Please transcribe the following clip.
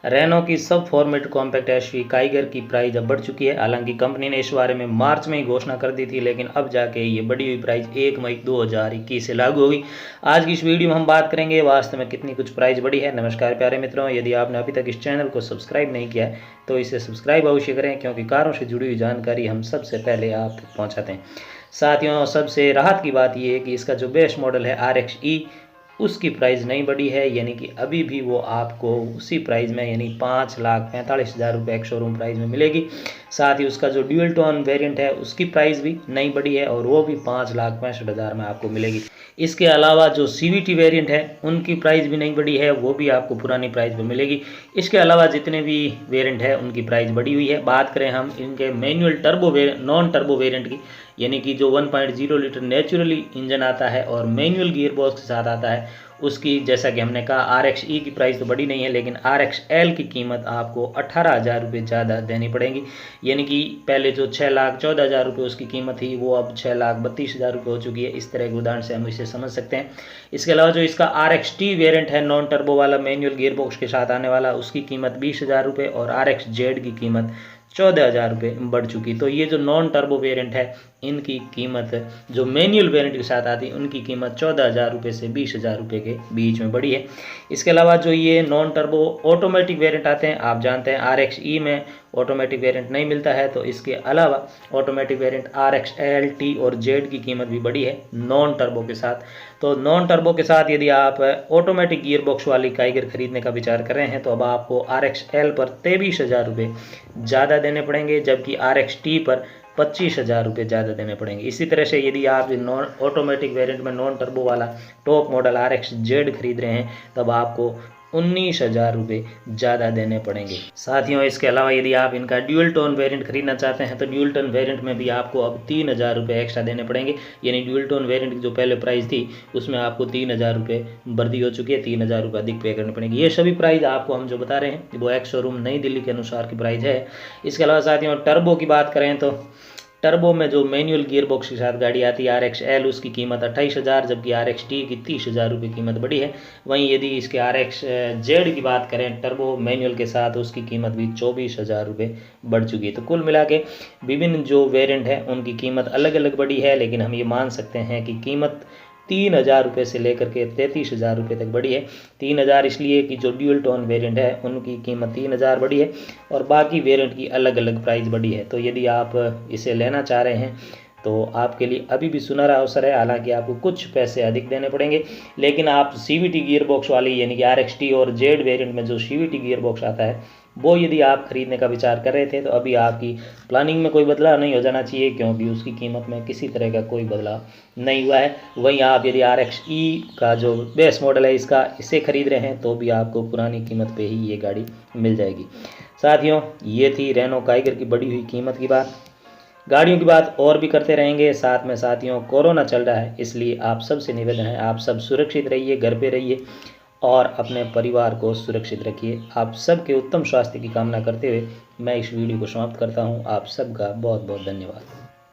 Reno की सब format compact SUV Kiger की प्राइस अब बढ़ चुकी है। हालांकि कंपनी ने इस बारे में मार्च में ही घोषणा कर दी थी, लेकिन अब जाके ये बढ़ी हुई प्राइस 1 मई 2021 से लागू होगी। आज की इस वीडियो में हम बात करेंगे वास्तव में कितनी कुछ प्राइस बढ़ी है। नमस्कार प्यारे मित्रों, यदि आपने अभी तक इस चैनल को सब्सक्राइब नहीं किया है तो इसे सब्सक्राइब अवश्य करें, क्योंकि कारों से जुड़ी हुई जानकारी हम सबसे पहले आप तक पहुँचाते हैं। साथियों, सबसे राहत की बात यह है कि इसका जो बेस्ट मॉडल है RXE, उसकी प्राइस नहीं बढ़ी है, यानी कि अभी भी वो आपको उसी प्राइस में यानी 5,45,000 रुपये एक शोरूम प्राइस में मिलेगी। साथ ही उसका जो ड्यूल टोन वेरिएंट है उसकी प्राइस भी नहीं बढ़ी है और वो भी 5,65,000 में आपको मिलेगी। इसके अलावा जो CVT वेरिएंट है उनकी प्राइस भी नहीं बढ़ी है, वो भी आपको पुरानी प्राइस में मिलेगी। इसके अलावा जितने भी वेरिएंट है उनकी प्राइस बढ़ी हुई है। बात करें हम इनके manual turbo non turbo variant की, यानी कि जो 1.0 लीटर नेचुरली इंजन आता है और मैनुअल गियर बॉक्स के साथ आता है, उसकी जैसा कि हमने कहा RXE की प्राइस तो बढ़ी नहीं है, लेकिन RXL की कीमत आपको 18,000 रुपये ज़्यादा देनी पड़ेगी। यानी कि पहले जो 6,14,000 रुपये उसकी कीमत थी वो अब 6,32,000 रुपये हो चुकी है। इस तरह के उदाहरण से हम इसे समझ सकते हैं। इसके अलावा जो इसका RXT वेरिएंट है नॉन टर्बो वाला मैनुअल गियर बॉक्स के साथ आने वाला, उसकी कीमत 20,000 रुपये और RXZ की कीमत 14,000 रुपये बढ़ चुकी। तो ये जो नॉन टर्बो वेरिएंट है इनकी कीमत जो मैनुअल वेरिएंट के साथ आती है उनकी कीमत 14,000 रुपये से 20,000 रुपये के बीच में बढ़ी है। इसके अलावा जो ये नॉन टर्बो ऑटोमेटिक वेरिएंट आते हैं, आप जानते हैं RXE में ऑटोमेटिक वेरिएंट नहीं मिलता है, तो इसके अलावा ऑटोमेटिक वेरिएंट RXL, T और Z की कीमत भी बढ़ी है नॉन टर्बो के साथ। तो नॉन टर्बो के साथ यदि आप ऑटोमेटिक गियर बॉक्स वाली काइगर खरीदने का विचार कर रहे हैं तो अब आपको RXL पर 23,000 रुपये ज़्यादा देने पड़ेंगे, जबकि RXT पर 25,000 रुपये ज़्यादा देने पड़ेंगे। इसी तरह से यदि आप नॉन ऑटोमेटिक वेरिएंट में नॉन टर्बो वाला टॉप मॉडल RXZ खरीद रहे हैं तब आपको 19,000 रुपये ज़्यादा देने पड़ेंगे। साथियों, इसके अलावा यदि आप इनका ड्यूल टोन वेरिएंट खरीदना चाहते हैं तो ड्यूल टोन वेरिएंट में भी आपको अब 3,000 रुपये एक्स्ट्रा देने पड़ेंगे। यानी ड्यूल टोन वेरिएंट की जो पहले प्राइस थी उसमें आपको 3,000 रुपये वृद्धि हो चुकी है, 3,000 रुपये अधिक पे करने पड़ेंगे। ये सभी प्राइस आपको हम जो बता रहे हैं वो एक्स शोरूम नई दिल्ली के अनुसार की प्राइस है। इसके अलावा साथियों, टर्बो की बात करें तो टर्बो में जो मैनुअल गियर बॉक्स के साथ गाड़ी आती है RXL, उसकी कीमत 28,000, जबकि RXT की 30,000 रुपये कीमत बढ़ी है। वहीं यदि इसके RXZ की बात करें टर्बो मैनुअल के साथ, उसकी कीमत भी 24,000 रुपये बढ़ चुकी है। तो कुल मिला के विभिन्न जो वेरिएंट है उनकी कीमत अलग अलग बढ़ी है, लेकिन हम ये मान सकते हैं कि कीमत 3,000 रुपये से लेकर के 33,000 रुपये तक बढ़ी है। 3,000 इसलिए कि जो ड्यूल टोन वेरिएंट है उनकी कीमत 3,000 बढ़ी है और बाकी वेरिएंट की अलग अलग प्राइस बढ़ी है। तो यदि आप इसे लेना चाह रहे हैं तो आपके लिए अभी भी सुनहरा अवसर है। हालांकि आपको कुछ पैसे अधिक देने पड़ेंगे, लेकिन आप CVT गियर बॉक्स वाली यानी कि RXT और Z वेरिएंट में जो CVT गियर बॉक्स आता है वो यदि आप खरीदने का विचार कर रहे थे तो अभी आपकी प्लानिंग में कोई बदलाव नहीं हो जाना चाहिए, क्योंकि उसकी कीमत में किसी तरह का कोई बदलाव नहीं हुआ है। वहीं आप यदि RXE का जो बेस मॉडल है इसे खरीद रहे हैं तो भी आपको पुरानी कीमत पे ही ये गाड़ी मिल जाएगी। साथियों, ये थी रेनो काइगर की बढ़ी हुई कीमत की बात। गाड़ियों की बात और भी करते रहेंगे। साथ में साथियों, कोरोना चल रहा है, इसलिए आप सबसे निवेदन है आप सब सुरक्षित रहिए, घर पे रहिए और अपने परिवार को सुरक्षित रखिए। आप सबके उत्तम स्वास्थ्य की कामना करते हुए मैं इस वीडियो को समाप्त करता हूँ। आप सबका बहुत बहुत धन्यवाद।